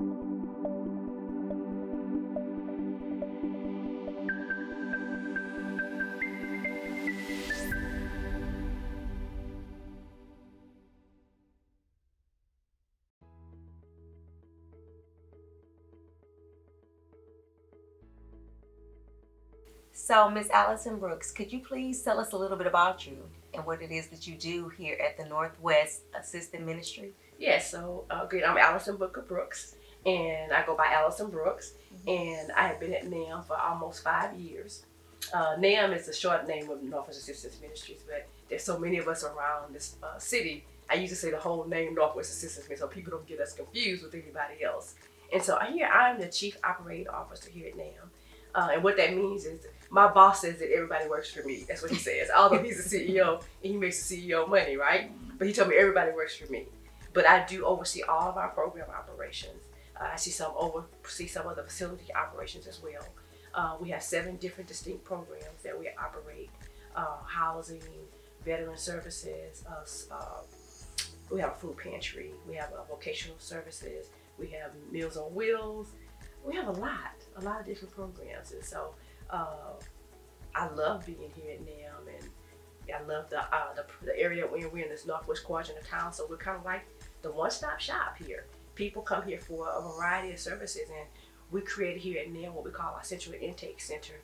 So, Miss Allison Brooks, could you please tell us a little bit about you and what it is that you do here at the Northwest Assistance Ministry? Yes, so good. I'm Allison Booker Brooks, and I go by Allison Brooks, and I have been at NAM for almost 5 years. NAM is the short name of Northwest Assistance Ministries, but there's so many of us around this city. I used to say the whole name Northwest Assistance Ministries so people don't get us confused with anybody else. And so here I'm the Chief Operating Officer here at NAM. And what that means is my boss says that everybody works for me. That's what he says. Although he's the CEO and he makes the CEO money, right? But he told me everybody works for me. But I do oversee all of our program operations. I oversee some of the facility operations as well. We have 7 different distinct programs that we operate: housing, veteran services. We have a food pantry. We have vocational services. We have Meals on Wheels. We have a lot of different programs, and so I love being here at NAM, and I love the area we're in this northwest quadrant of town. So we're kind of like the one-stop shop here. People come here for a variety of services, and we created here at NAM what we call our central intake center.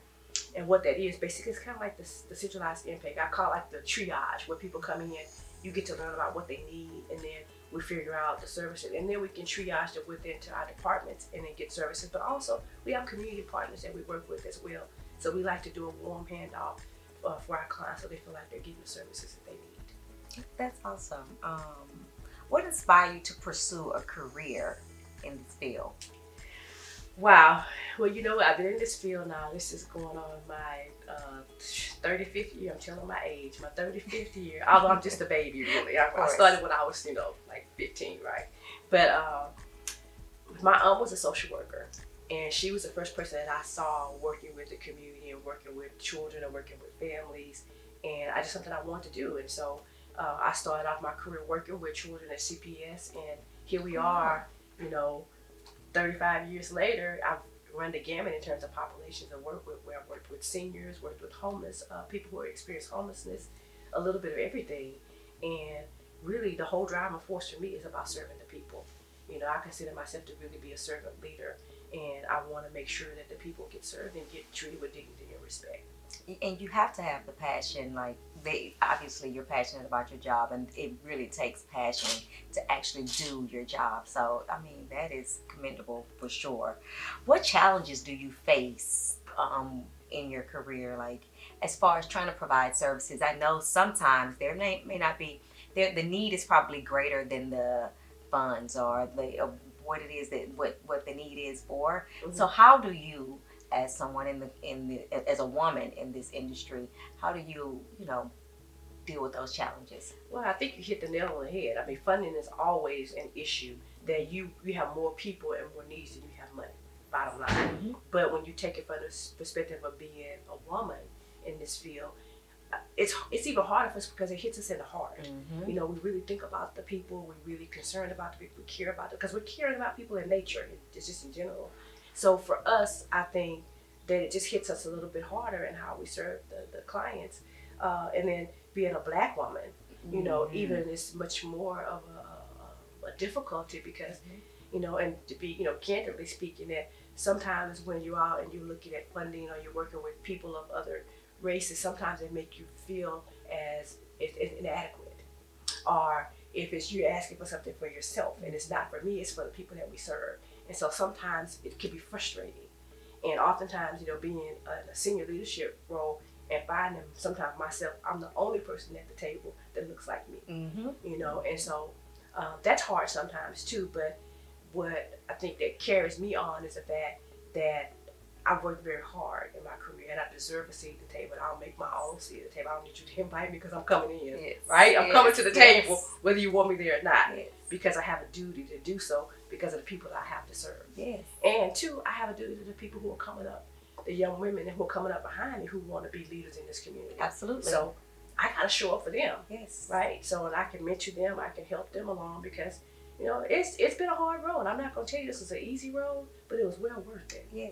And what that is, basically, it's kind of like the centralized intake. I call it like the triage, where people come in, you get to learn about what they need, and then we figure out the services, and then we can triage them within to our departments and then get services. But also, we have community partners that we work with as well. So we like to do a warm handoff for our clients so they feel like they're getting the services that they need. That's awesome. What inspired you to pursue a career in this field? Wow. Well, you know what? I've been in this field now. This is going on my 35th year. I'm telling my age. My 35th year. Although I'm just a baby, really. I started when I was, like 15, right? But my aunt was a social worker, and she was the first person that I saw working with the community and working with children and working with families. And I just something I wanted to do. And so I started off my career working with children at CPS, and here we are, 35 years later. I've run the gamut in terms of populations and work with, where I've worked with seniors, worked with homeless, people who experience homelessness, a little bit of everything. And really the whole driving force for me is about serving the people. I consider myself to really be a servant leader, and I want to make sure that the people get served and get treated with dignity and respect. And you have to have the passion, like obviously you're passionate about your job, and it really takes passion to actually do your job. So I mean, that is commendable for sure. What challenges do you face in your career, like as far as trying to provide services? I know sometimes there may not be the need is probably greater than the funds or what it is that what the need is for. Mm-hmm. So how do you, as someone as a woman in this industry, how do you deal with those challenges? Well, I think you hit the nail on the head. I mean, funding is always an issue. That you have more people and more needs than you have money, bottom line. Mm-hmm. But when you take it from the perspective of being a woman in this field, it's even harder for us because it hits us in the heart. Mm-hmm. We really think about the people. We're really concerned about the people. We care about them because we're caring about people in nature. It's just in general. So for us, I think that it just hits us a little bit harder in how we serve the clients. And then being a Black woman, mm-hmm. even it's much more of a difficulty because, mm-hmm. And to be, candidly speaking, that sometimes when you're out and you're looking at funding or you're working with people of other races, sometimes they make you feel as if it's inadequate, or if it's you're asking for something for yourself and it's not for me, it's for the people that we serve. And so sometimes it can be frustrating. And oftentimes, being in a senior leadership role and finding sometimes myself, I'm the only person at the table that looks like me, mm-hmm. And so that's hard sometimes too. But what I think that carries me on is the fact that I've worked very hard in my career, and I deserve a seat at the table. I'll make my own seat at the table. I don't need you to invite me because I'm coming in, yes. Right? I'm coming to the table whether you want me there or not, because I have a duty to do so because of the people that I have to serve. Yes. And two, I have a duty to the people who are coming up, the young women who are coming up behind me who want to be leaders in this community. Absolutely. So I got to show up for them. Yes. Right? So and I can mentor them, I can help them along because, You know, it's been a hard road. I'm not gonna tell you this was an easy road, but it was well worth it. Yes.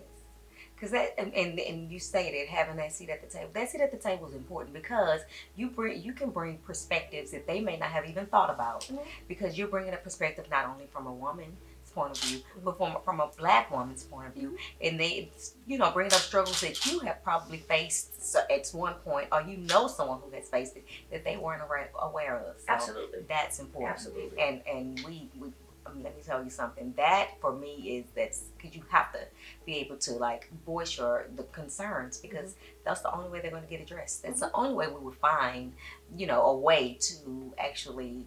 Because that and you stated having that seat at the table. That seat at the table is important because you can bring perspectives that they may not have even thought about, Mm-hmm. because you're bringing a perspective not only from a woman's point of view, but from a black woman's point of view, and they bringing up struggles that you have probably faced at one point, or someone who has faced it that they weren't aware of. So Absolutely, that's important. absolutely. And we let me tell you something. That for me that's because you have to be able to like voice the concerns, because that's the only way they're going to get addressed. That's the only way we would find, a way to actually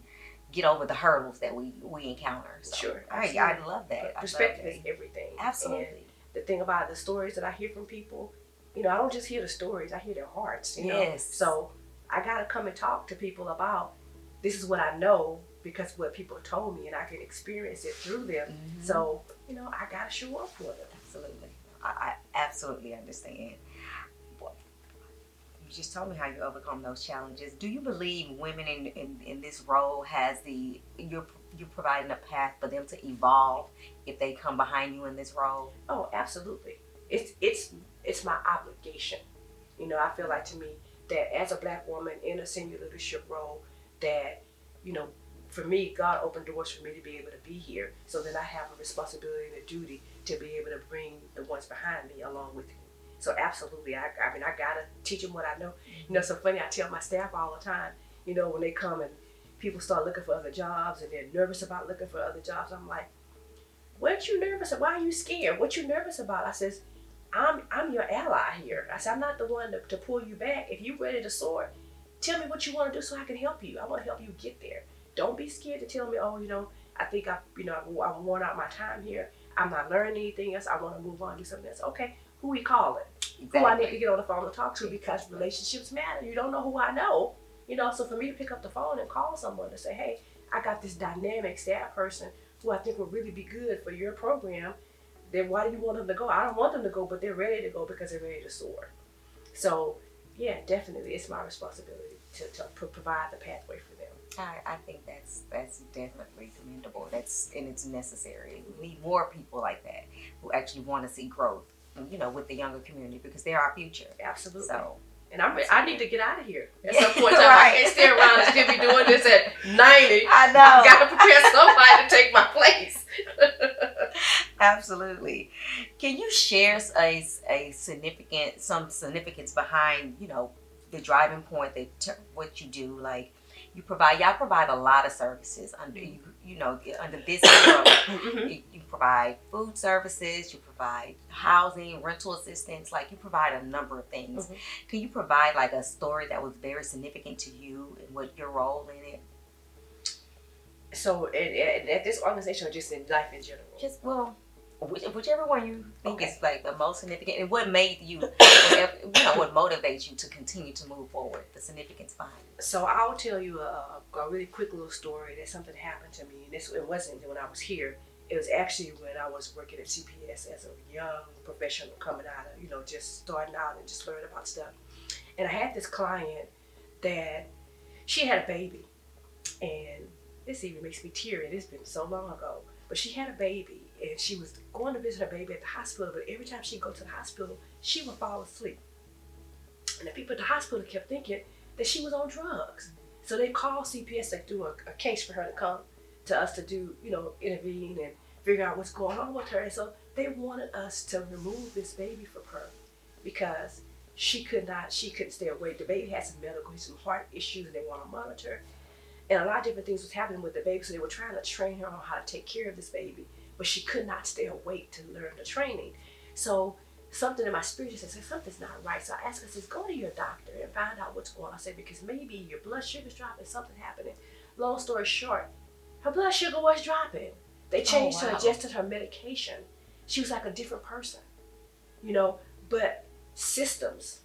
get over the hurdles that we encounter. So, Sure, I love that. Perspective is everything. Absolutely. And the thing about the stories that I hear from people, I don't just hear the stories. I hear their hearts. You know? Yes. So I gotta come and talk to people about this is what I know, because what people told me, and I can experience it through them. Mm-hmm. So, I gotta show up for them. Absolutely. I absolutely understand. You just told me how you overcome those challenges. Do you believe women in this role you're providing a path for them to evolve if they come behind you in this role? Oh, absolutely. It's my obligation. I feel like, to me, that as a black woman in a senior leadership role, that, for me, God opened doors for me to be able to be here. So then I have a responsibility and a duty to be able to bring the ones behind me along with me. So absolutely, I gotta teach them what I know. So funny, I tell my staff all the time, when they come and people start looking for other jobs and they're nervous about looking for other jobs, I'm like, what you nervous about? Why are you scared? What you nervous about? I says, I'm your ally here. I said, I'm not the one to pull you back. If you're ready to soar, tell me what you want to do so I can help you. I want to help you get there. Don't be scared to tell me, I think I've worn out my time here. I'm not learning anything else. I want to move on, do something else. Okay, who we calling? Exactly. Who I need to get on the phone to talk to, because relationships matter. You don't know who I know. So for me to pick up the phone and call someone to say, hey, I got this dynamic staff person who I think will really be good for your program, then why do you want them to go? I don't want them to go, but they're ready to go because they're ready to soar. So, yeah, definitely, it's my responsibility to provide the pathway for them. I think that's definitely commendable. And it's necessary. We need more people like that who actually want to see growth, with the younger community, because they're our future. Absolutely. So, and I need to get out of here at some point in time. Right. I can't stay around and still be doing this at 90. I know. I've got to prepare somebody to take my place. Absolutely. Can you share some significance behind, the driving point what you do? Like, y'all provide a lot of services under under this umbrella. You provide food services, you provide housing, rental assistance, like you provide a number of things. Mm-hmm. Can you provide like a story that was very significant to you and what your role in it? So at this organization, or just in life in general? Just, whichever one you think is like the most significant, and what made you, what motivates you to continue to move forward, the significance behind it. So I'll tell you a really quick little story that something happened to me. And it wasn't when I was here. It was actually when I was working at CPS as a young professional coming out of, just starting out and just learning about stuff. And I had this client that she had a baby. And this even makes me teary. It's been so long ago. But she had a baby, and she was going to visit her baby at the hospital, but every time she'd go to the hospital, she would fall asleep. And the people at the hospital kept thinking that she was on drugs. So they called CPS to do a case for her to come to us to do, intervene and figure out what's going on with her. And so they wanted us to remove this baby from her because she couldn't stay awake. The baby had some heart issues, and they want to monitor. And a lot of different things was happening with the baby, so they were trying to train her on how to take care of this baby, but she could not stay awake to learn the training. So something in my spirit just said, something's not right. So I asked her, I said, go to your doctor and find out what's going on. I said, because maybe your blood sugar's dropping, something happening. Long story short, her blood sugar was dropping. They changed her, adjusted her medication. She was like a different person, but systems,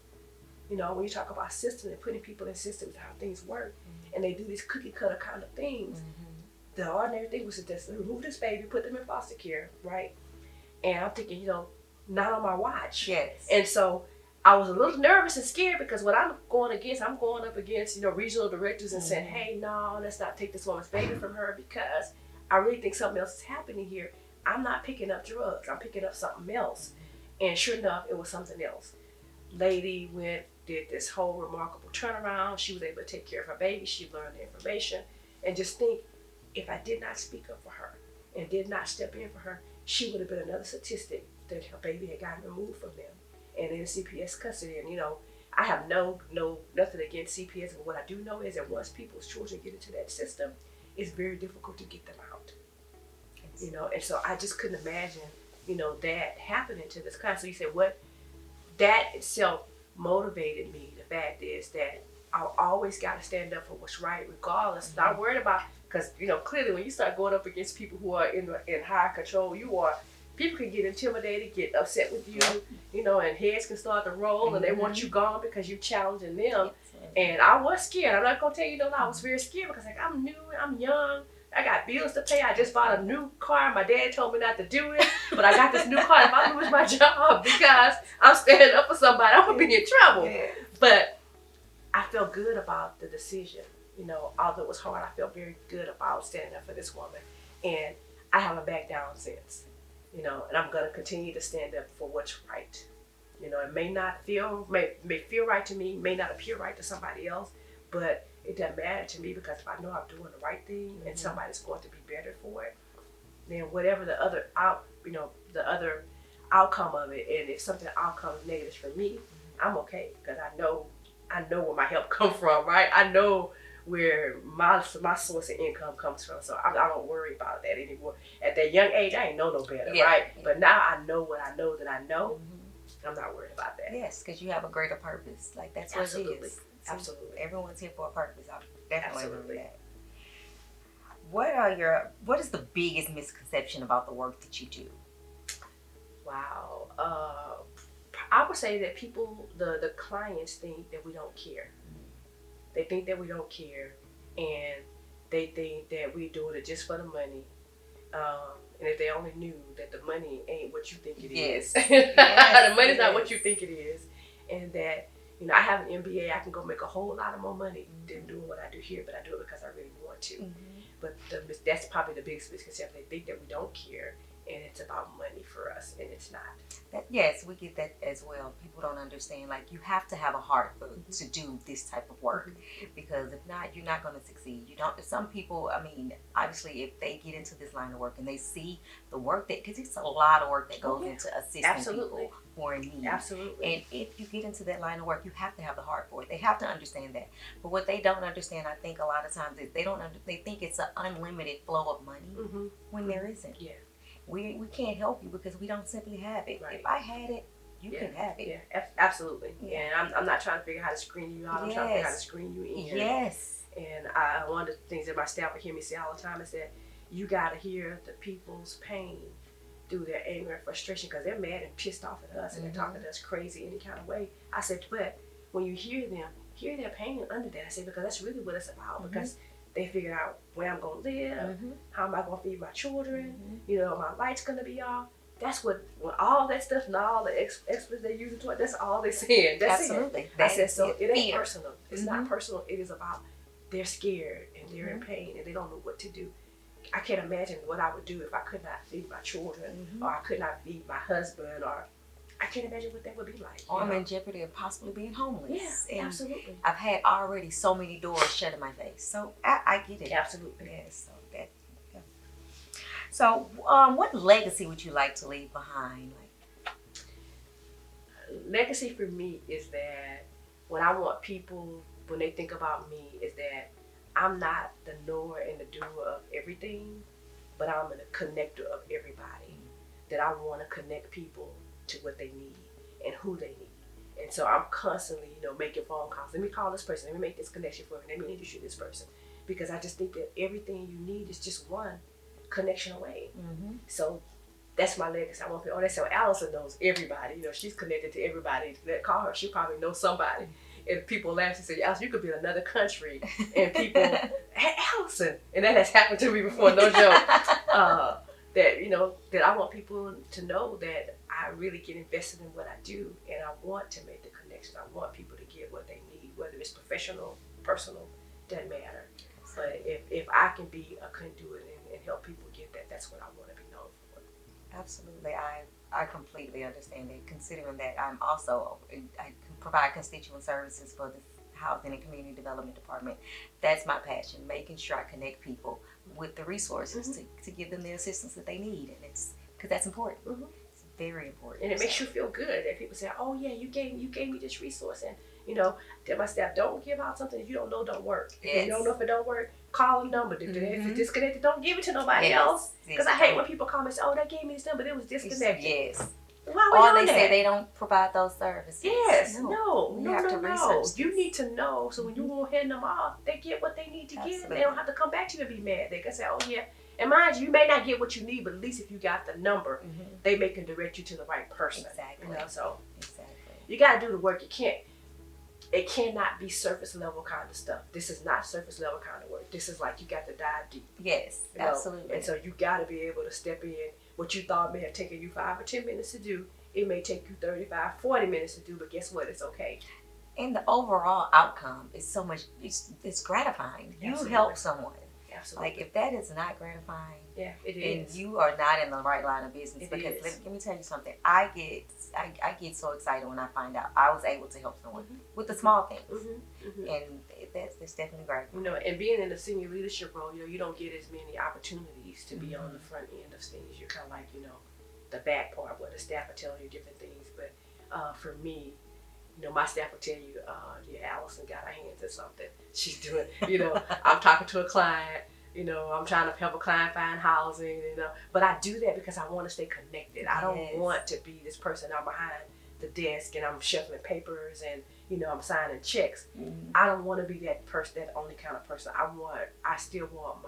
when you talk about systems and putting people in systems, how things work, and they do these cookie cutter kind of things. The ordinary thing was to just remove this baby, put them in foster care, right? And I'm thinking, not on my watch. Yes. And so I was a little nervous and scared because what I'm going up against, regional directors and saying, hey, no, let's not take this woman's baby from her because I really think something else is happening here. I'm not picking up drugs. I'm picking up something else. And sure enough, it was something else. Lady did this whole remarkable turnaround. She was able to take care of her baby. She learned the information. And just think, if I did not speak up for her and did not step in for her, she would have been another statistic that her baby had gotten removed from them and in CPS custody. And I have nothing against CPS, but what I do know is that once people's children get into that system, it's very difficult to get them out. And so I just couldn't imagine, that happening to this class. So you said, what that itself motivated me. The fact is that I always got to stand up for what's right, regardless. Mm-hmm. Not worried about, because clearly when you start going up against people who are in higher control, people can get intimidated, get upset with you, and heads can start to roll, mm-hmm. and they want you gone because you're challenging them. Yes. And I was scared. I'm not gonna tell you I was very scared because I'm new, I'm young. I got bills to pay. I just bought a new car. My dad told me not to do it, but I got this new car. If I lose my job because I'm standing up for somebody, I'm gonna be in trouble. Yeah. But I felt good about the decision. Although it was hard, I felt very good about standing up for this woman, and I haven't backed down since. And I'm gonna continue to stand up for what's right. It may feel right to me, may not appear right to somebody else, but it doesn't matter to me because if I know I'm doing the right thing, mm-hmm. and somebody's going to be better for it, then whatever the other outcome of it, and if something outcome is negative for me, mm-hmm. I'm okay because I know where my help comes from, right? I know where my source of income comes from, so I don't worry about that anymore. At that young age, I ain't know no better, right? Yeah. But now I know what I know that I know. Mm-hmm. I'm not worried about that. Yes, because you have a greater purpose. Like that's Absolutely. What it is. Absolutely. Everyone's here for a purpose. I definitely Absolutely. Agree with that. What is the biggest misconception about the work that you do? Wow. I would say that people, the clients think that we don't care. Mm-hmm. They think that we don't care, and they think that we're doing it just for the money. And if they only knew that the money ain't what you think it is. Yes. The money's not what you think it is. And that, I have an MBA, I can go make a whole lot of more money than doing what I do here, but I do it because I really want to. Mm-hmm. But that's probably the biggest misconception. They think that we don't care, and it's about money for us, and it's not. Yes, we get that as well. People don't understand, like, you have to have a heart mm-hmm. to do this type of work, mm-hmm. because if not, you're not going to succeed. Some people, obviously, if they get into this line of work and they see the work because it's a lot of work that goes into assisting Absolutely. People who are in need. Absolutely. And if you get into that line of work, you have to have the heart for it. They have to understand that. But what they don't understand, I think a lot of times, is they think it's an unlimited flow of money mm-hmm. when there isn't. Yeah. We can't help you because we don't simply have it. Right. If I had it, you can have it. Yeah, absolutely. Yeah. And I'm not trying to figure out how to screen you out. I'm trying to figure out how to screen you in. Yes. And one of the things that my staff would hear me say all the time is that you got to hear the people's pain through their anger and frustration because they're mad and pissed off at us mm-hmm. and they're talking to us crazy any kind of way. I said, but when you hear them, hear their pain under that. I said, because that's really what it's about mm-hmm. because they figured out where I'm going to live, mm-hmm. how am I going to feed my children, mm-hmm. My light's going to be off. That's when all that stuff and all the experts they use to it, that's all they're saying. That's Absolutely. It. I said, so it ain't personal. It's mm-hmm. not personal. It is about they're scared and they're mm-hmm. in pain and they don't know what to do. I can't imagine what I would do if I could not feed my children mm-hmm. or I could not feed my husband or I can't imagine what that would be like. Or I'm in jeopardy of possibly being homeless. Yeah, absolutely. I've had already so many doors shut in my face. So I get it. Absolutely. Yes. So what legacy would you like to leave behind? Legacy for me is that when I want people, when they think about me, is that I'm not the knower and the doer of everything, but I'm the connector of everybody. That I want to connect people to what they need and who they need. And so I'm constantly, making phone calls. Let me call this person. Let me make this connection for me. Let me introduce you to this person. Because I just think that everything you need is just one connection away. Mm-hmm. So that's my legacy. I want people, they say, well, Allison knows everybody. She's connected to everybody. Call her. She probably knows somebody. And people laugh and say, Allison, you could be in another country. And people, hey, Allison. And that has happened to me before, no joke. That I want people to know that I really get invested in what I do, and I want to make the connection. I want people to get what they need, whether it's professional, personal, doesn't matter. But if I can be a conduit and help people get that. That's what I want to be known for. Absolutely. I completely understand that. Considering that I provide constituent services for the Housing and Community Development Department. That's my passion, making sure I connect people with the resources to give them the assistance that they need. And it's because that's important. It's very important. And it makes you feel good that people say, oh yeah, you gave me this resource. And tell my staff, don't give out something that you don't know don't work. If you don't know if it don't work, call a number. If it's disconnected, don't give it to nobody else. Because I hate when people call me and say, oh, they gave me this number, but it was disconnected. Yes. Why or they say they don't provide those services. Yes. No. You need to know. So when you won't hand them off, they get what they need to get. They don't have to come back to you and be mad. They can say, oh yeah. And mind you may not get what you need, but at least if you got the number, they may can direct you to the right person. Exactly. So you got to do the work. It cannot be surface level kind of stuff. This is not surface level kind of work. This is like you got to dive deep. Yes, absolutely. And so you got to be able to step in. What you thought may have taken you 5 or 10 minutes to do, it may take you 35, 40 minutes to do, but guess what? It's okay. And the overall outcome is so much, it's gratifying. Absolutely. You help someone. Absolutely. Like if that is not gratifying, it is. And you are not in the right line of business. Because let me tell you something. I get so excited when I find out I was able to help someone with the small things, and that's definitely great. And being in a senior leadership role, you don't get as many opportunities to be on the front end of things. You're kind of like the back part where the staff are telling you different things. But for me, my staff will tell you, Allison got her hands in something. She's doing, I'm talking to a client, I'm trying to help a client find housing, But I do that because I want to stay connected. I don't want to be this person out behind the desk and I'm shuffling papers and, I'm signing checks. I don't want to be that person, that only kind of person. I still want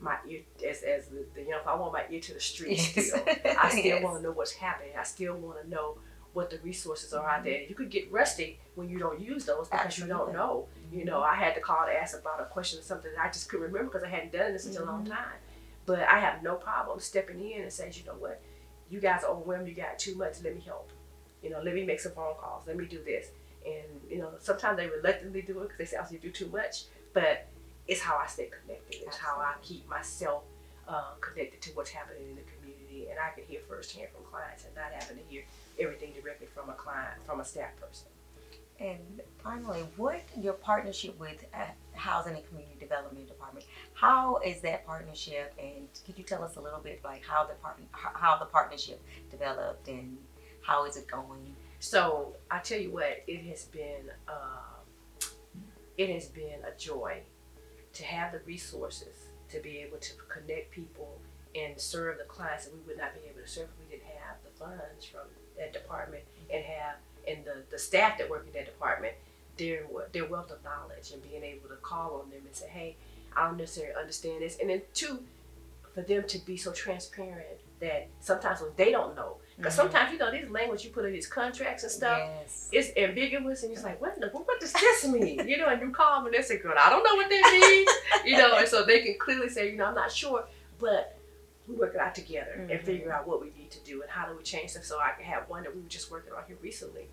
my ear, as the I want my ear to the street still. I still want to know what's happening. I still want to know what the resources are out there. You could get rusty when you don't use those because you don't know. I had to call to ask about a question or something that I just couldn't remember because I hadn't done it in such a long time. But I have no problem stepping in and saying, you know what, you guys are overwhelmed, you got too much, let me help. Let me make some phone calls, let me do this. And, sometimes they reluctantly do it because they say, you do too much. But it's how I stay connected. It's how I keep myself connected to what's happening in the community. And I can hear firsthand from clients and not having to hear everything directly from a client, from a staff person. And finally, what your partnership with Housing and Community Development Department? How is that partnership? And could you tell us a little bit like how the partnership developed and how is it going? So I tell you what, it has been a joy to have the resources to be able to connect people and serve the clients that we would not be able to serve if we didn't have the funds from that department and the staff that work in that department, their wealth of knowledge and being able to call on them and say, hey, I don't necessarily understand this. And then two, for them to be so transparent that sometimes when they don't know, because sometimes, these language you put in these contracts and stuff, it's ambiguous and it's like, what does this mean? And you call them and they say, girl, I don't know what that means. And so they can clearly say, I'm not sure, but we work it out together and figure out what we need to do and how do we change stuff. So I can have one that we were just working on here recently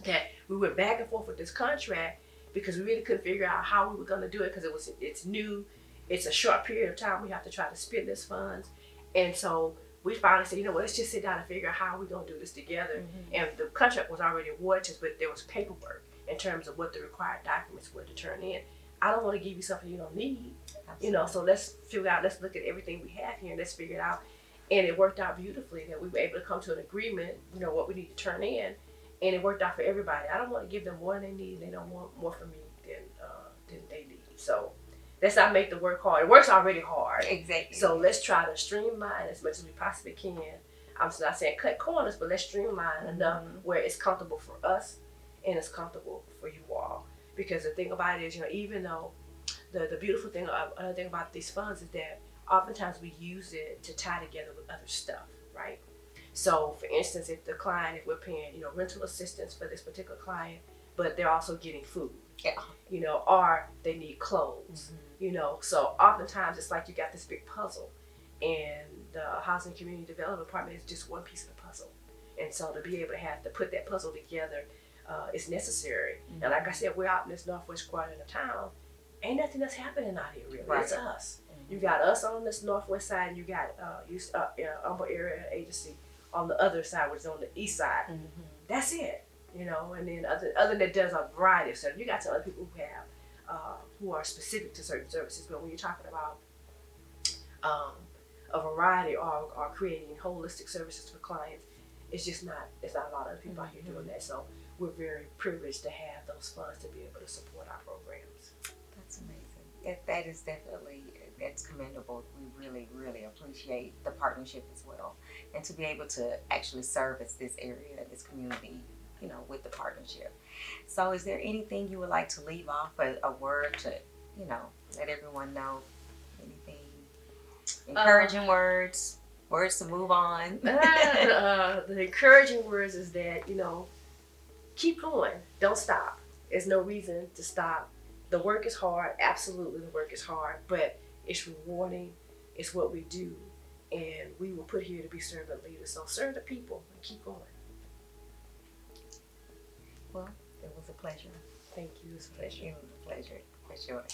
that we went back and forth with this contract because we really couldn't figure out how we were going to do it because it's new, it's a short period of time, we have to try to spend this funds. And so we finally said, let's just sit down and figure out how we're going to do this together. And the contract was already awarded, but there was paperwork in terms of what the required documents were to turn in. I don't want to give you something you don't need, so let's look at everything we have here and let's figure it out. And it worked out beautifully that we were able to come to an agreement, what we need to turn in. And it worked out for everybody. I don't want to give them more than they need. They don't want more from me than they need. So let's not make the work hard. It works already hard. Exactly. So let's try to streamline as much as we possibly can. I'm not saying cut corners, but let's streamline enough where it's comfortable for us and it's comfortable for you all. Because the thing about it is, even though the beautiful thing, another thing about these funds is that oftentimes we use it to tie together with other stuff, right? So for instance, if we're paying, rental assistance for this particular client, but they're also getting food, or they need clothes, so oftentimes it's like you got this big puzzle and the Housing and Community Development Department is just one piece of the puzzle. And so to be able to have to put that puzzle together is necessary. And like I said, we're out in this northwest quadrant of town. Ain't nothing that's happening out here really. Right. It's us. You got us on this northwest side, and you got Humble Area Agency on the other side, which is on the east side. Mm-hmm. That's it, you know. And then other that does a variety of stuff. You got some other people who are specific to certain services, but when you're talking about a variety or creating holistic services for clients, it's not a lot of people out here doing that. So we're very privileged to have those funds to be able to support our programs. That's amazing. That is definitely, that's commendable. We really, really appreciate the partnership as well. And to be able to actually service this area, this community, you know, with the partnership. So is there anything you would like to leave off, a word to, you know, let everyone know? Anything? Encouraging words to move on? The encouraging words is that, you know, keep going. Don't stop. There's no reason to stop. The work is hard. Absolutely, the work is hard, but it's rewarding. It's what we do, and we were put here to be servant leaders. So serve the people and keep going. Well, it was a pleasure. Thank you. It's a pleasure. It was a pleasure, for sure.